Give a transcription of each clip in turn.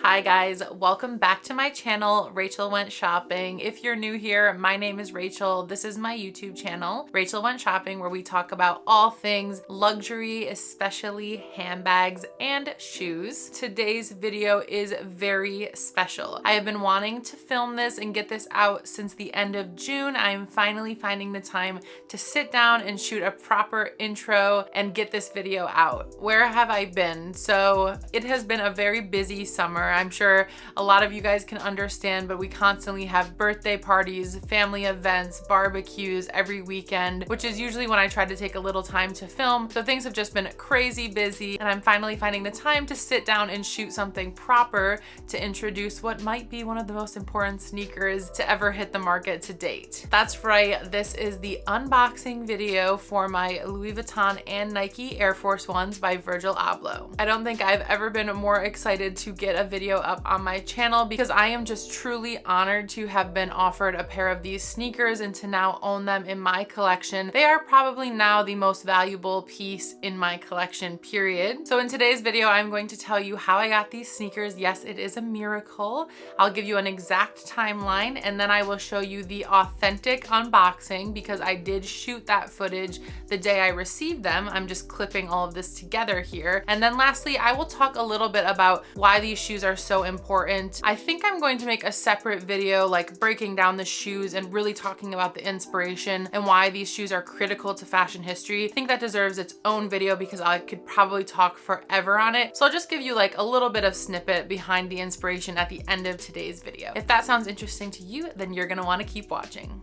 Hi guys, welcome back to my channel, Rachel Went Shopping. If you're new here, my name is Rachel. This is my YouTube channel, Rachel Went Shopping, where we talk about all things luxury, especially handbags and shoes. Today's video is very special. I have been wanting to film this and get this out since the end of June. I am finally finding the time to sit down and shoot a proper intro and get this video out. Where have I been? So it has been a very busy summer. I'm sure a lot of you guys can understand, but we constantly have birthday parties, family events, barbecues every weekend, which is usually when I try to take a little time to film. So things have just been crazy busy, and I'm finally finding the time to sit down and shoot something proper to introduce what might be one of the most important sneakers to ever hit the market to date. That's right, this is the unboxing video for my Louis Vuitton and Nike Air Force Ones by Virgil Abloh. I don't think I've ever been more excited to get a video up on my channel because I am just truly honored to have been offered a pair of these sneakers and to now own them in my collection. They are probably now the most valuable piece in my collection, period. So in today's video, I'm going to tell you how I got these sneakers. Yes, it is a miracle. I'll give you an exact timeline, and then I will show you the authentic unboxing because I did shoot that footage the day I received them. I'm just clipping all of this together here. And then lastly, I will talk a little bit about why these shoes are so important. I think I'm going to make a separate video like breaking down the shoes and really talking about the inspiration and why these shoes are critical to fashion history. I think that deserves its own video because I could probably talk forever on it. So I'll just give you like a little bit of snippet behind the inspiration at the end of today's video. If that sounds interesting to you, then you're gonna want to keep watching.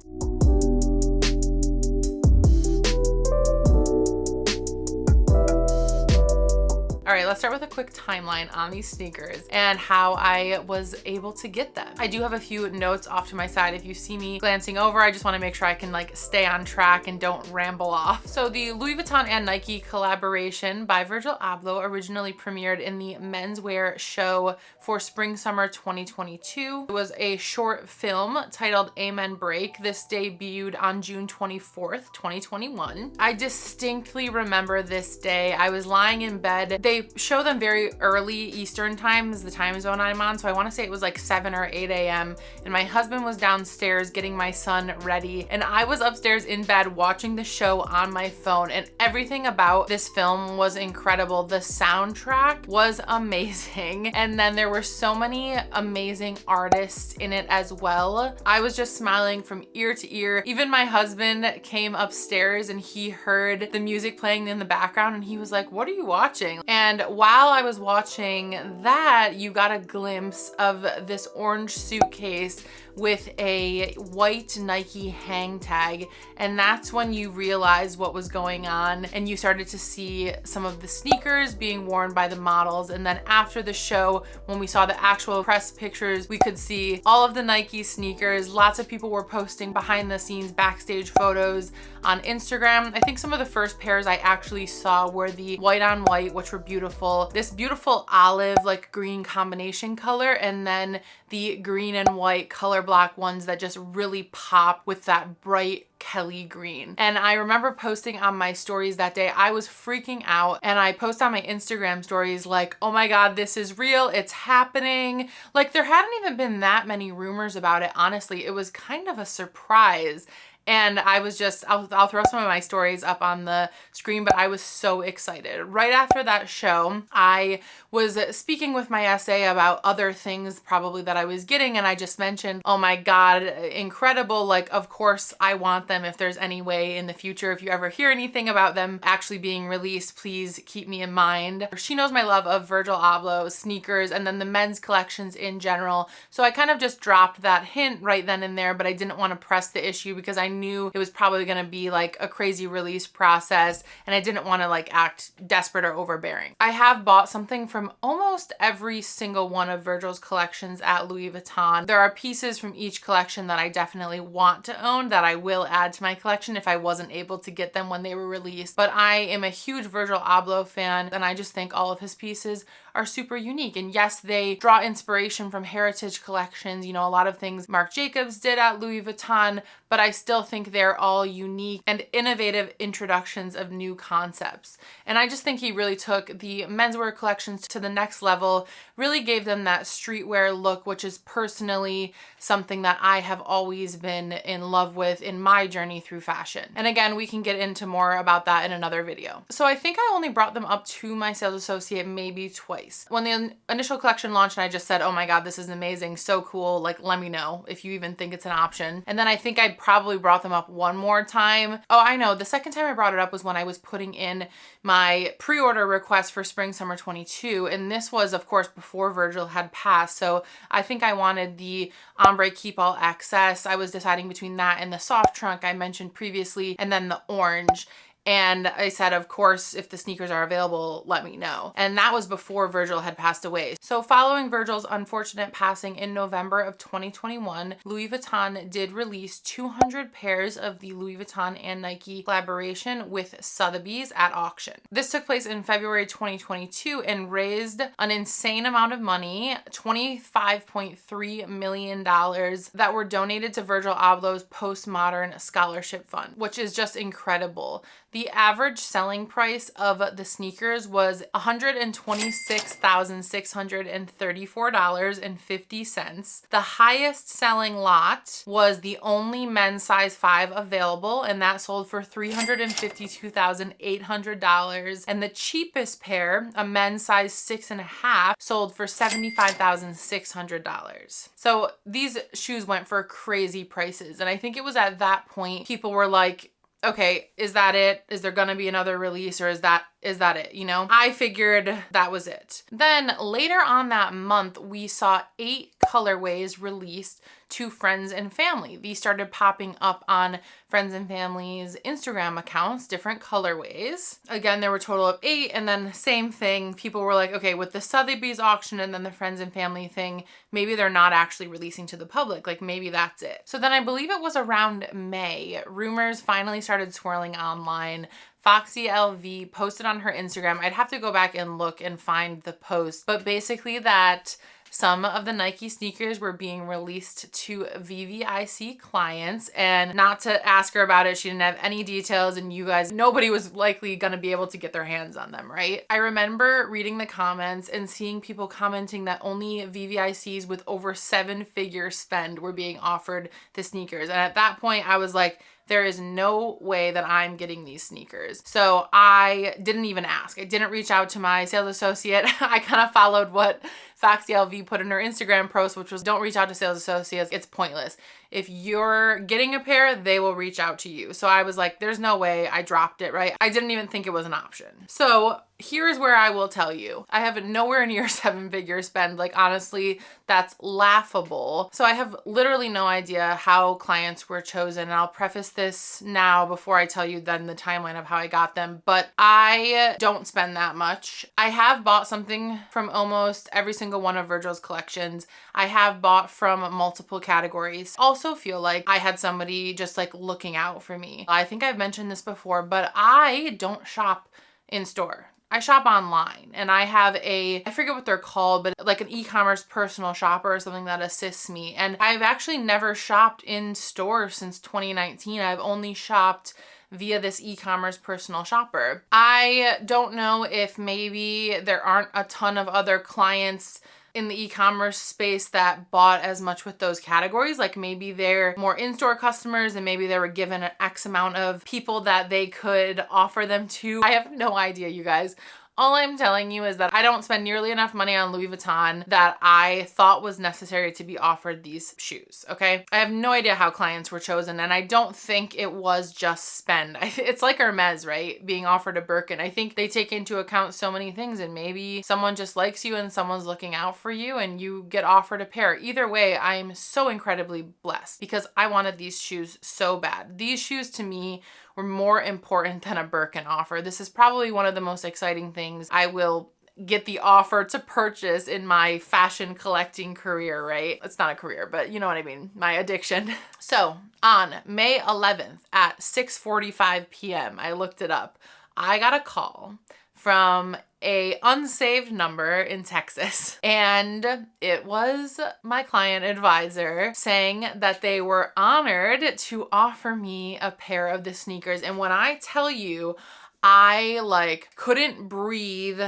All right, let's start with a quick timeline on these sneakers and how I was able to get them. I do have a few notes off to my side. If you see me glancing over, I just wanna make sure I can like stay on track and don't ramble off. So the Louis Vuitton and Nike collaboration by Virgil Abloh originally premiered in the menswear show for spring summer 2022. It was a short film titled Amen Break. This debuted on June 24th, 2021. I distinctly remember this day. I was lying in bed. They show them very early Eastern time is the time zone I'm on. So I want to say it was like 7 or 8 a.m. and my husband was downstairs getting my son ready. And I was upstairs in bed watching the show on my phone, and everything about this film was incredible. The soundtrack was amazing. And then there were so many amazing artists in it as well. I was just smiling from ear to ear. Even my husband came upstairs and he heard the music playing in the background and he was like, "What are you watching?" And while I was watching that, you got a glimpse of this orange suitcase with a white Nike hang tag. And that's when you realized what was going on and you started to see some of the sneakers being worn by the models. And then after the show, when we saw the actual press pictures, we could see all of the Nike sneakers. Lots of people were posting behind the scenes backstage photos on Instagram. I think some of the first pairs I actually saw were the white on white, which were beautiful. This beautiful olive like green combination color, and then the green and white color block ones that just really pop with that bright Kelly green. And I remember posting on my stories that day. I was freaking out, and I post on my Instagram stories like, "Oh my God, this is real. It's happening." Like there hadn't even been that many rumors about it. Honestly, it was kind of a surprise. And I was just, I'll throw some of my stories up on the screen, but I was so excited. Right after that show, I was speaking with my SA about other things probably that I was getting, and I just mentioned, "Oh my God, incredible. Like, of course I want them. If there's any way in the future, if you ever hear anything about them actually being released, please keep me in mind." She knows my love of Virgil Abloh sneakers and then the men's collections in general. So I kind of just dropped that hint right then and there, but I didn't want to press the issue because I knew it was probably going to be like a crazy release process, and I didn't want to like act desperate or overbearing. I have bought something from almost every single one of Virgil's collections at Louis Vuitton. There are pieces from each collection that I definitely want to own that I will add to my collection if I wasn't able to get them when they were released. But I am a huge Virgil Abloh fan, and I just think all of his pieces are super unique. And yes, they draw inspiration from heritage collections, you know, a lot of things Marc Jacobs did at Louis Vuitton, but I still think they're all unique and innovative introductions of new concepts. And I just think he really took the menswear collections to the next level, really gave them that streetwear look, which is personally something that I have always been in love with in my journey through fashion. And again, we can get into more about that in another video. So I think I only brought them up to my sales associate maybe twice. When the initial collection launched and I just said, oh my God, this is amazing, so cool, like let me know if you even think it's an option. And then I think I probably brought them up one more time. Oh, I know, the second time I brought it up was when I was putting in my pre-order request for spring summer 22, and this was of course before Virgil had passed. So I think I wanted the 𝒢𝓊𝓎𝓇𝒾𝓄𝓈 XS. I was deciding between that and the soft trunk I mentioned previously, and then the orange. And I said, of course, if the sneakers are available, let me know. And that was before Virgil had passed away. So following Virgil's unfortunate passing in November of 2021, Louis Vuitton did release 200 pairs of the Louis Vuitton and Nike collaboration with Sotheby's at auction. This took place in February 2022 and raised an insane amount of money, $25.3 million, that were donated to Virgil Abloh's postmodern scholarship fund, which is just incredible. The average selling price of the sneakers was $126,634.50. The highest selling lot was the only men's size 5 available, and that sold for $352,800. And the cheapest pair, a men's size 6.5, sold for $75,600. So these shoes went for crazy prices. And I think it was at that point people were like, okay, is that it? Is there gonna be another release, or is that it? You know, I figured that was it. Then later on that month, we saw 8 colorways released to friends and family. These started popping up on friends and family's Instagram accounts, different colorways. Again, there were a total of 8, and then same thing, people were like, okay, with the Sotheby's auction and then the friends and family thing, maybe they're not actually releasing to the public, like maybe that's it. So then I believe it was around May, rumors finally started swirling online. 𝐹𝓇𝒾𝓄𝓈 posted on her Instagram. I'd have to go back and look and find the post, but basically that some of the Nike sneakers were being released to VVIC clients, and not to ask her about it, she didn't have any details, and you guys, nobody was likely gonna be able to get their hands on them, right? I remember reading the comments and seeing people commenting that only VVICs with over 7-figure spend were being offered the sneakers. And at that point I was like, there is no way that I'm getting these sneakers. So I didn't even ask. I didn't reach out to my sales associate. I kind of followed what 𝐹𝑇𝒾𝓄𝓈 put in her Instagram post, which was don't reach out to sales associates. It's pointless. If you're getting a pair, they will reach out to you. So I was like, there's no way. I dropped it, right? I didn't even think it was an option. So here's where I will tell you, I have nowhere near 7-figure spend. Like honestly, that's laughable. So I have literally no idea how clients were chosen. And I'll preface this now before I tell you then the timeline of how I got them, but I don't spend that much. I have bought something from almost every single one of Virgil's collections. I have bought from multiple categories. Also feel like I had somebody just like looking out for me. I think I've mentioned this before, but I don't shop in store. I shop online, and I have I forget what they're called, but like an e-commerce personal shopper or something that assists me. And I've actually never shopped in store since 2019. I've only shopped via this e-commerce personal shopper. I don't know if maybe there aren't a ton of other clients in the e-commerce space that bought as much with those categories. Like maybe they're more in-store customers and maybe they were given an X amount of people that they could offer them to. I have no idea, you guys. All I'm telling you is that I don't spend nearly enough money on Louis Vuitton that I thought was necessary to be offered these shoes, okay? I have no idea how clients were chosen, and I don't think it was just spend. It's like Hermes, right? Being offered a Birkin. I think they take into account so many things, and maybe someone just likes you and someone's looking out for you and you get offered a pair. Either way, I'm so incredibly blessed because I wanted these shoes so bad. These shoes to me were more important than a Birkin offer. This is probably one of the most exciting things I will get the offer to purchase in my fashion collecting career, right? It's not a career, but you know what I mean, my addiction. So on May 11th at 6:45 p.m., I looked it up, I got a call from a unsaved number in Texas, and it was my client advisor saying that they were honored to offer me a pair of the sneakers. And when I tell you, I like couldn't breathe,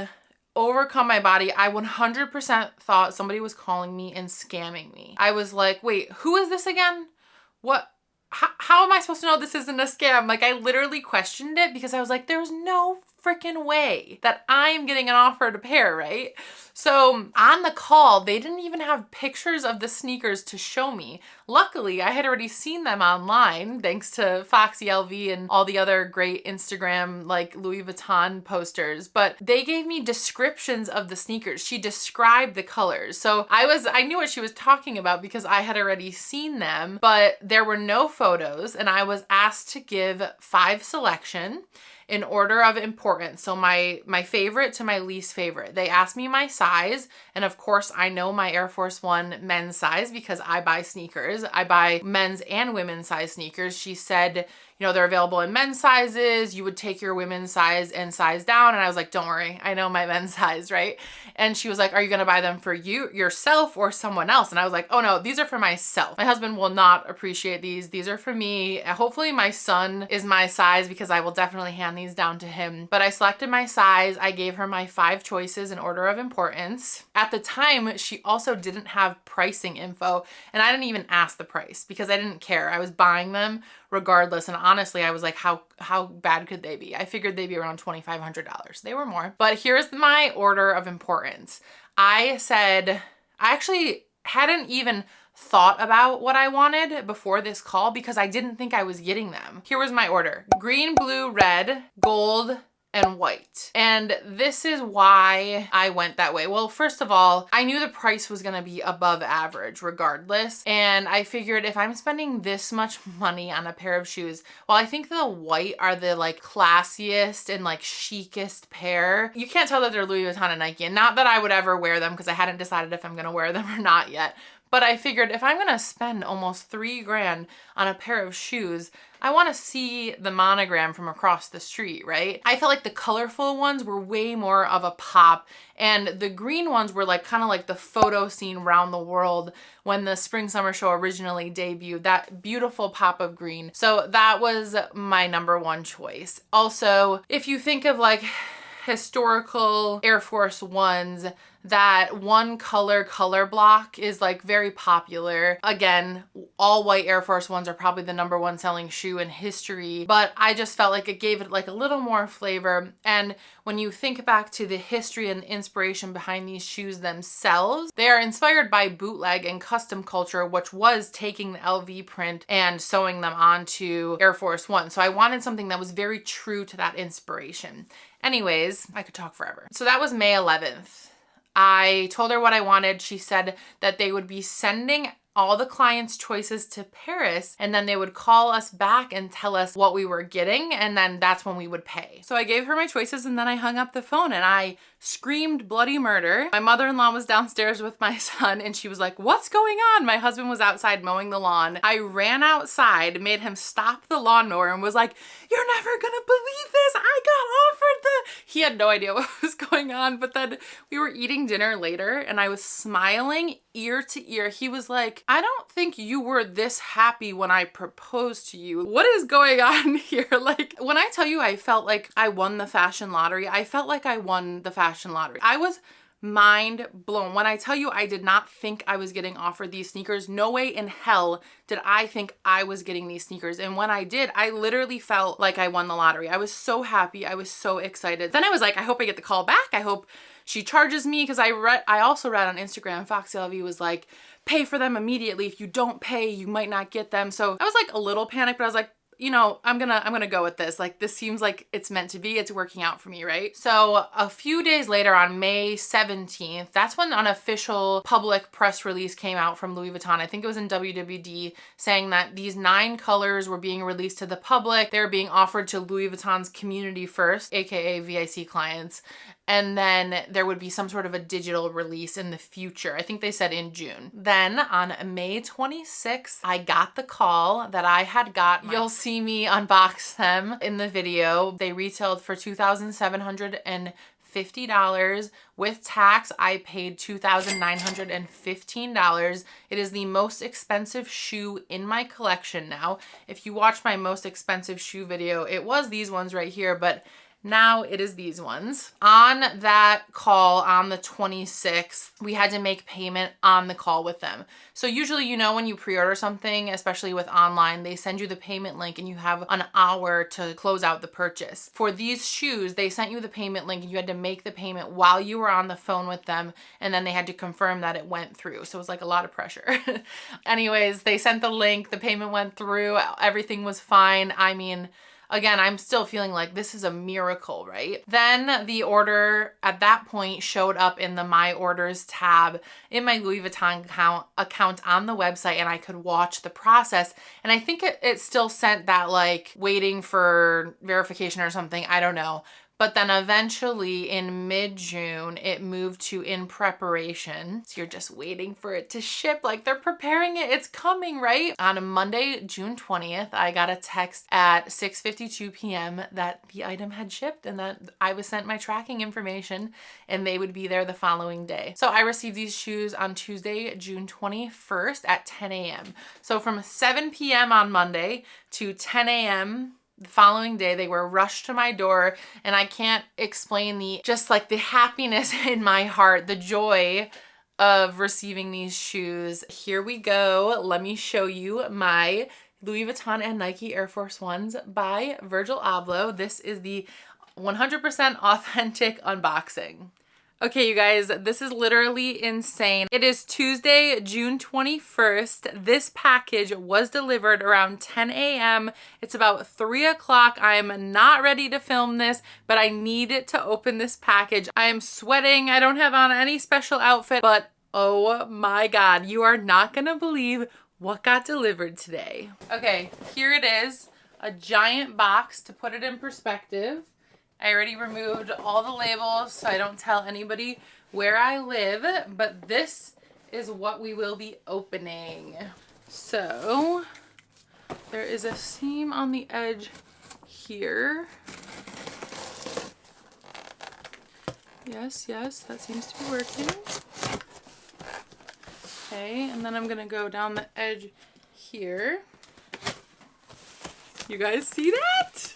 overcome my body. I 100% thought somebody was calling me and scamming me. I was like, wait, who is this again? What? How am I supposed to know this isn't a scam? Like, I literally questioned it because I was like, there's no freaking way that I'm getting an offer to pair, right? So on the call, they didn't even have pictures of the sneakers to show me. Luckily, I had already seen them online thanks to Foxy LV and all the other great Instagram like Louis Vuitton posters, but they gave me descriptions of the sneakers. She described the colors. So I knew what she was talking about because I had already seen them, but there were no photos and I was asked to give 5 selection in order of importance. So my favorite to my least favorite. They asked me my size, and of course I know my Air Force One men's size because I buy sneakers. I buy men's and women's size sneakers. She said, you know, they're available in men's sizes. You would take your women's size and size down. And I was like, don't worry, I know my men's size, right? And she was like, are you gonna buy them for yourself or someone else? And I was like, oh no, these are for myself. My husband will not appreciate these. These are for me. Hopefully my son is my size because I will definitely hand these down to him. But I selected my size. I gave her my 5 choices in order of importance. At the time, she also didn't have pricing info, and I didn't even ask the price because I didn't care. I was buying them regardless. And honestly, I was like, how bad could they be? I figured they'd be around $2,500. They were more. But here's my order of importance. I actually hadn't even thought about what I wanted before this call because I didn't think I was getting them. Here was my order: green, blue, red, gold, and white. And this is why I went that way. Well, first of all, I knew the price was gonna be above average regardless. And I figured if I'm spending this much money on a pair of shoes, well, I think the white are the like classiest and like chicest pair. You can't tell that they're Louis Vuitton and Nike, and not that I would ever wear them because I hadn't decided if I'm gonna wear them or not yet. But I figured if I'm gonna spend almost 3 grand on a pair of shoes, I wanna see the monogram from across the street, right? I felt like the colorful ones were way more of a pop, and the green ones were like kind of like the photo scene around the world when the spring summer show originally debuted, that beautiful pop of green. So that was my number 1 choice. Also, if you think of like historical Air Force Ones, that one color block is like very popular. Again, all white Air Force Ones are probably the number 1 selling shoe in history, but I just felt like it gave it like a little more flavor. And when you think back to the history and inspiration behind these shoes themselves, they are inspired by bootleg and custom culture, which was taking the LV print and sewing them onto Air Force One. So I wanted something that was very true to that inspiration. Anyways, I could talk forever. So that was May 11th. I told her what I wanted. She said that they would be sending all the clients' choices to Paris, and then they would call us back and tell us what we were getting, and then that's when we would pay. So I gave her my choices, and then I hung up the phone and I screamed bloody murder. My mother-in-law was downstairs with my son and she was like, what's going on? My husband was outside mowing the lawn. I ran outside, made him stop the lawnmower and was like, you're never gonna believe this. I got offered the... He had no idea what was going on, but then we were eating dinner later and I was smiling ear to ear. He was like, I don't think you were this happy when I proposed to you. What is going on here? Like, when I tell you I felt like I won the fashion lottery, I felt like I won the fashion lottery. I was mind blown. When I tell you I did not think I was getting offered these sneakers, no way in hell did I think I was getting these sneakers. And when I did, I literally felt like I won the lottery. I was so happy. I was so excited. Then I was like, I hope I get the call back. I hope she charges me, because I also read on Instagram, Foxy LV was like, pay for them immediately. If you don't pay, you might not get them. So I was like a little panicked, but I was like, you know, I'm gonna go with this. Like, this seems like it's meant to be. It's working out for me, right? So a few days later, on May 17th, that's when an official public press release came out from Louis Vuitton. I think it was in WWD, saying that these 9 colors were being released to the public. They were being offered to Louis Vuitton's community first, aka VIC clients. And then there would be some sort of a digital release in the future. I think they said in June. Then on May 26th, I got the call that I had got. You'll see me unbox them in the video. They retailed for $2,750. $50. With tax, I paid $2,915. It is the most expensive shoe in my collection now. If you watch my most expensive shoe video, it was these ones right here, but now it is these ones. On that call on the 26th, we had to make payment on the call with them. So usually, you know, when you pre-order something, especially with online, they send you the payment link and you have an hour to close out the purchase. For these shoes, they sent you the payment link and you had to make the payment while you were on the phone with them, and then they had to confirm that it went through. So it was like a lot of pressure. Anyways, they sent the link, the payment went through, everything was fine. I mean, again, I'm still feeling like this is a miracle, right? Then the order at that point showed up in the My Orders tab in my Louis Vuitton account on the website, and I could watch the process. And I think it still sent that like waiting for verification or something, I don't know. But then eventually in mid-June, it moved to in preparation. So you're just waiting for it to ship, like they're preparing it, it's coming, right? On a Monday, June 20th, I got a text at 6:52 p.m. that the item had shipped and that I was sent my tracking information and they would be there the following day. So I received these shoes on Tuesday, June 21st at 10 a.m. So from 7 p.m. on Monday to 10 a.m. the following day, they were rushed to my door, and I can't explain just like the happiness in my heart, the joy of receiving these shoes. Here we go. Let me show you my Louis Vuitton and Nike Air Force Ones by Virgil Abloh. This is the 100% authentic unboxing. Okay, you guys, this is literally insane. It is Tuesday, June 21st. This package was delivered around 10 a.m. It's about 3 o'clock. I am not ready to film this, but I need to open this package. I am sweating. I don't have on any special outfit, but oh my God, you are not gonna believe what got delivered today. Okay, here it is, a giant box to put it in perspective. I already removed all the labels so I don't tell anybody where I live, but this is what we will be opening. So there is a seam on the edge here. Yes, that seems to be working. Okay, and then I'm gonna go down the edge here. You guys see that?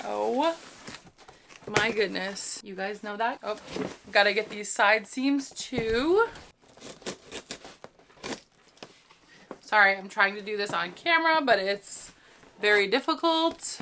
Oh my goodness. You guys know that? Oh, gotta get these side seams too. Sorry, I'm trying to do this on camera, but it's very difficult.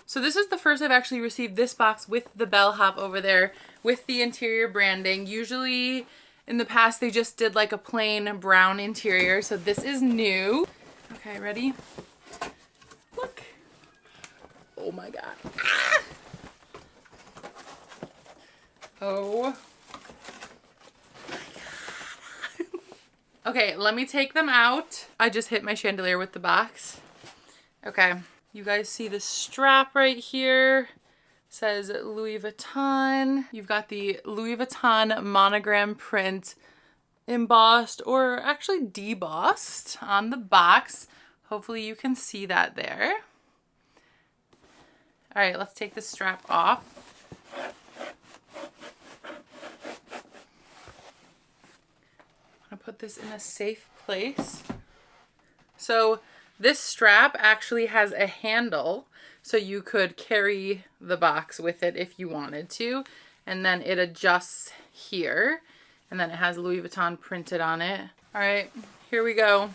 So this is the first I've actually received this box with the bellhop over there with the interior branding. Usually in the past, they just did like a plain brown interior, so this is new. Okay, ready? Look. Oh my God. Ah! Oh my God. Okay, let me take them out. I just hit my chandelier with the box. Okay, you guys see the strap right here? Says Louis Vuitton. You've got the Louis Vuitton monogram print embossed, or actually debossed, on the box. Hopefully you can see that there. All right, let's take the strap off. I'm gonna put this in a safe place. So this strap actually has a handle, so you could carry the box with it if you wanted to. And then it adjusts here. And then it has Louis Vuitton printed on it. All right, here we go.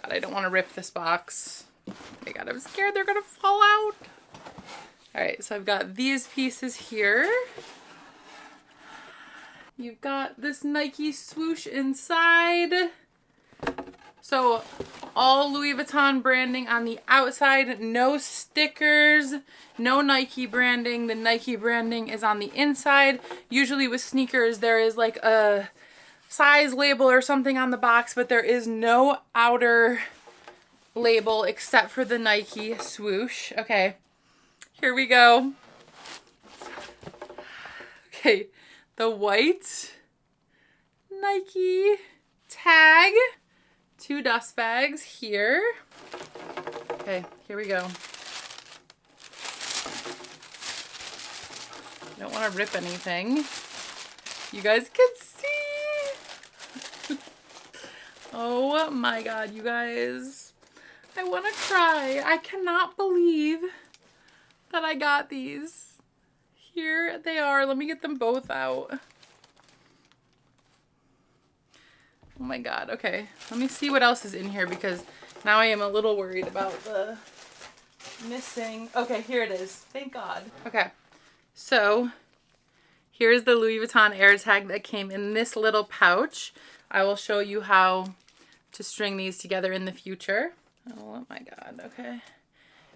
God, I don't want to rip this box. Oh my God, I'm scared they're gonna fall out. All right, so I've got these pieces here. You've got this Nike swoosh inside. So all Louis Vuitton branding on the outside, no stickers, no Nike branding. The Nike branding is on the inside. Usually with sneakers, there is like a size label or something on the box, but there is no outer label except for the Nike swoosh. Okay, here we go. Okay, the white Nike tag, 2 dust bags here. Okay, here we go. I don't want to rip anything. You guys can see. Oh my God, you guys. I want to cry. I cannot believe that I got these. Here they are. Let me get them both out. Oh my God. Okay, let me see what else is in here because now I am a little worried about the missing. Okay, here it is. Thank God. Okay, so here's the Louis Vuitton AirTag that came in this little pouch. I will show you how to string these together in the future. Oh my God. Okay.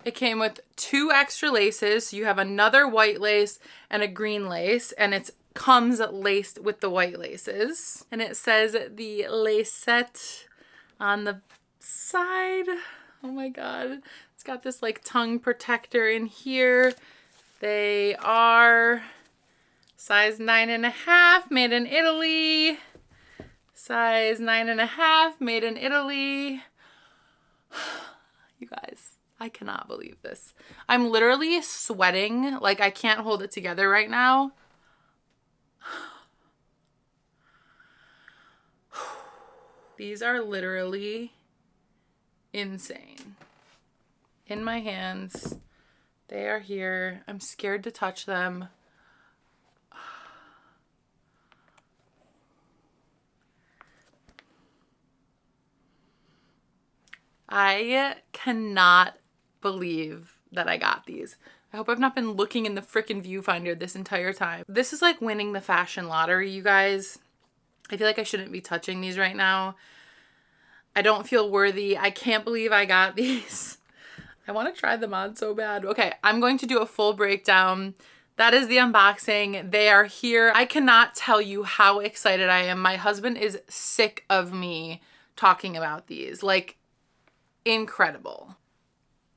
It came with 2 extra laces. So you have another white lace and a green lace, and it comes laced with the white laces. And it says the lacette on the side. Oh my God. It's got this like tongue protector in here. They are size 9.5, made in Italy. Size 9.5, made in Italy. You guys, I cannot believe this. I'm literally sweating. Like I can't hold it together right now. These are literally insane. In my hands. They are here. I'm scared to touch them. I cannot believe that I got these. I hope I've not been looking in the frickin' viewfinder this entire time. This is like winning the fashion lottery, you guys. I feel like I shouldn't be touching these right now. I don't feel worthy. I can't believe I got these. I want to try them on so bad. Okay, I'm going to do a full breakdown. That is the unboxing. They are here. I cannot tell you how excited I am. My husband is sick of me talking about these. Like, incredible.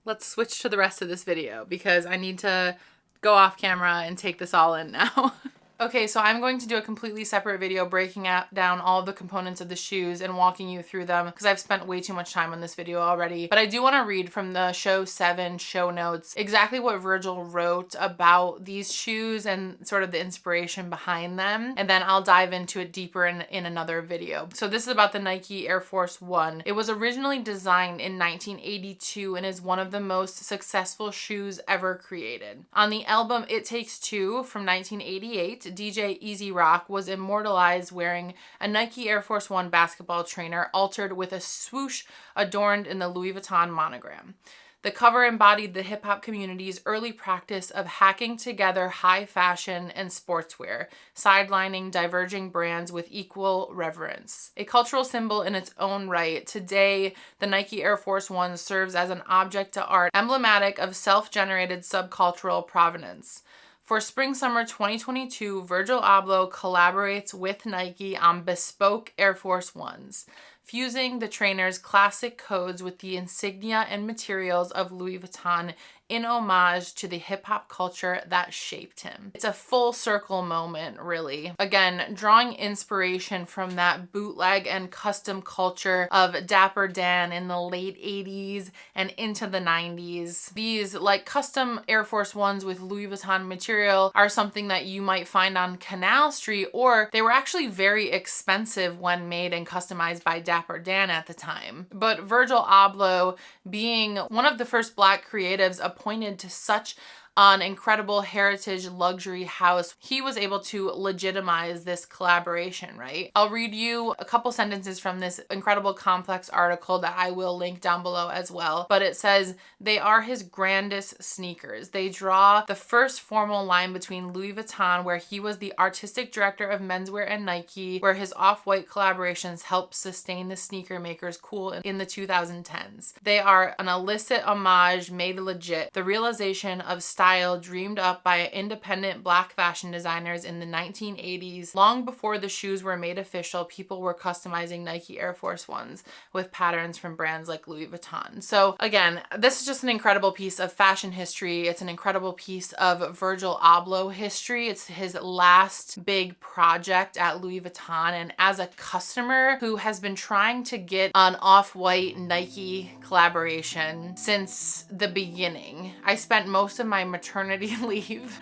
Let's switch to the rest of this video because I need to go off camera and take this all in now. Okay, so I'm going to do a completely separate video breaking down all of the components of the shoes and walking you through them because I've spent way too much time on this video already. But I do want to read from the show 7 show notes exactly what Virgil wrote about these shoes and sort of the inspiration behind them. And then I'll dive into it deeper in another video. So this is about the Nike Air Force 1. It was originally designed in 1982 and is one of the most successful shoes ever created. On the album It Takes Two from 1988, DJ Easy Rock was immortalized wearing a Nike Air Force 1 basketball trainer altered with a swoosh adorned in the Louis Vuitton monogram. The cover embodied the hip-hop community's early practice of hacking together high fashion and sportswear, sidelining diverging brands with equal reverence. A cultural symbol in its own right, today the Nike Air Force 1 serves as an object to art emblematic of self-generated subcultural provenance. For Spring/Summer 2022, Virgil Abloh collaborates with Nike on bespoke Air Force 1s, fusing the trainer's classic codes with the insignia and materials of Louis Vuitton in homage to the hip-hop culture that shaped him. It's a full circle moment, really. Again, drawing inspiration from that bootleg and custom culture of Dapper Dan in the late 80s and into the 90s. These, like custom Air Force 1s with Louis Vuitton material, are something that you might find on Canal Street, or they were actually very expensive when made and customized by Dapper Dan at the time. But Virgil Abloh, being one of the first Black creatives appointed to such an incredible heritage luxury house, he was able to legitimize this collaboration, right? I'll read you a couple sentences from this incredible complex article that I will link down below as well. But it says, they are his grandest sneakers. They draw the first formal line between Louis Vuitton, where he was the artistic director of menswear, and Nike, where his off-white collaborations helped sustain the sneaker maker's cool in the 2010s. They are an illicit homage made legit, the realization of style style dreamed up by independent Black fashion designers in the 1980s. Long before the shoes were made official, people were customizing Nike Air Force Ones with patterns from brands like Louis Vuitton. So again, this is just an incredible piece of fashion history. It's an incredible piece of Virgil Abloh history. It's his last big project at Louis Vuitton. And as a customer who has been trying to get an off-white Nike collaboration since the beginning, I spent most of my maternity leave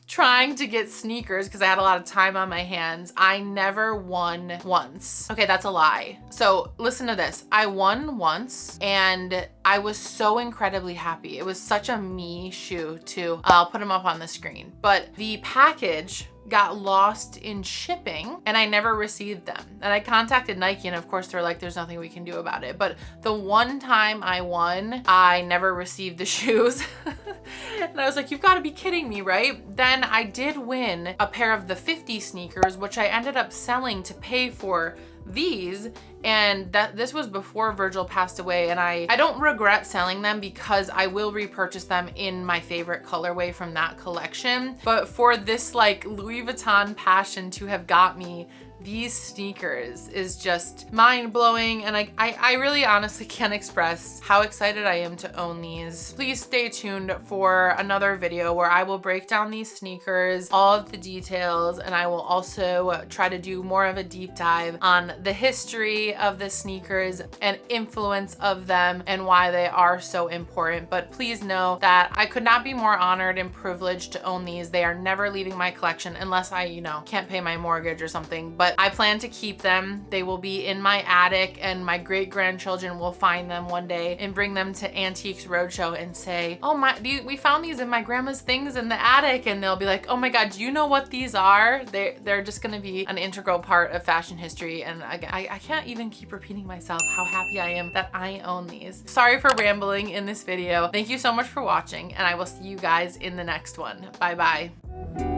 trying to get sneakers because I had a lot of time on my hands. I never won once. Okay, that's a lie. So listen to this. I won once and I was so incredibly happy. It was such a me shoe too. I'll put them up on the screen. But the package got lost in shipping and I never received them. And I contacted Nike and of course they're like, there's nothing we can do about it. But the one time I won, I never received the shoes. And I was like, you've got to be kidding me, right? Then I did win a pair of the 50 sneakers, which I ended up selling to pay for these, and this was before Virgil passed away, and I don't regret selling them because I will repurchase them in my favorite colorway from that collection. But for this like Louis Vuitton passion to have got me these sneakers is just mind-blowing, and I really honestly can't express how excited I am to own these. Please stay tuned for another video where I will break down these sneakers, all of the details, and I will also try to do more of a deep dive on the history of the sneakers and influence of them and why they are so important. But please know that I could not be more honored and privileged to own these. They are never leaving my collection unless I, you know, can't pay my mortgage or something. But I plan to keep them. They will be in my attic and my great-grandchildren will find them one day and bring them to Antiques Roadshow and say, oh my, we found these in my grandma's things in the attic. And they'll be like, oh my God, do you know what these are? They're just gonna be an integral part of fashion history. And again, I can't even keep repeating myself how happy I am that I own these. Sorry for rambling in this video. Thank you so much for watching and I will see you guys in the next one. Bye bye.